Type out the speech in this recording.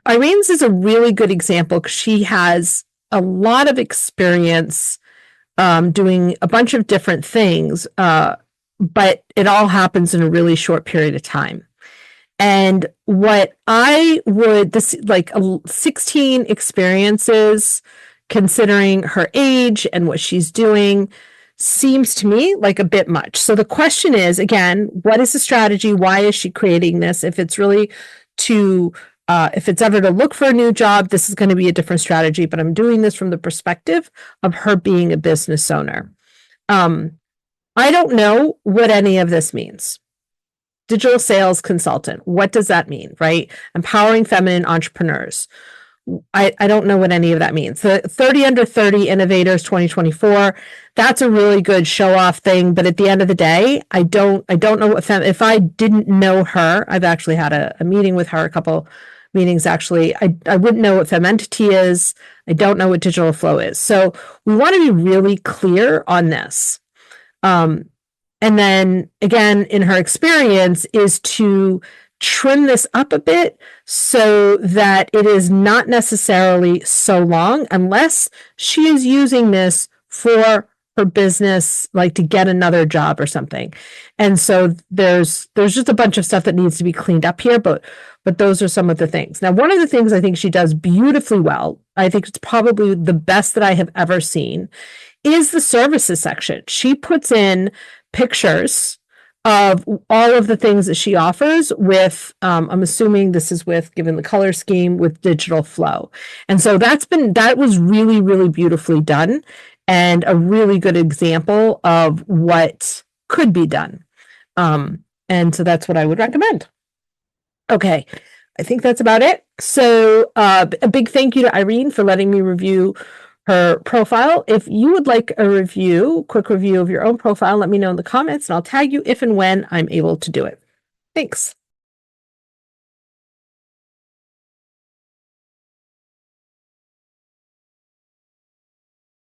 Irene's is a really good example because she has a lot of experience doing a bunch of different things, but it all happens in a really short period of time. And what I would, this like 16 experiences, considering her age and what she's doing, seems to me like a bit much. So the question is, again, what is the strategy? Why is she creating this? If it's really to, if it's ever to look for a new job, this is going to be a different strategy, but I'm doing this from the perspective of her being a business owner. I don't know what any of this means. Digital sales consultant. What does that mean, right? Empowering feminine entrepreneurs. I don't know what any of that means. The 30 under 30 innovators 2024, that's a really good show off thing. But at the end of the day, I don't know what, if I didn't know her, I've actually had a meeting with her, a couple meetings actually. I wouldn't know what Fementity is. I don't know what digital flow is. So we want to be really clear on this. And then again, in her experience, is to trim this up a bit so that it is not necessarily so long, unless she is using this for her business, like to get another job or something. And so there's just a bunch of stuff that needs to be cleaned up here, but those are some of the things. Now, one of the things I think she does beautifully well, I think it's probably the best that I have ever seen, is the services section. She puts in pictures of all of the things that she offers with, I'm assuming this is with, given the color scheme, with digital flow. And so that was really, really beautifully done and a really good example of what could be done. And so that's what I would recommend. Okay, I think that's about it. So a big thank you to Irene for letting me review her profile. If you would like a quick review of your own profile, let me know in the comments and I'll tag you if and when I'm able to do it. Thanks.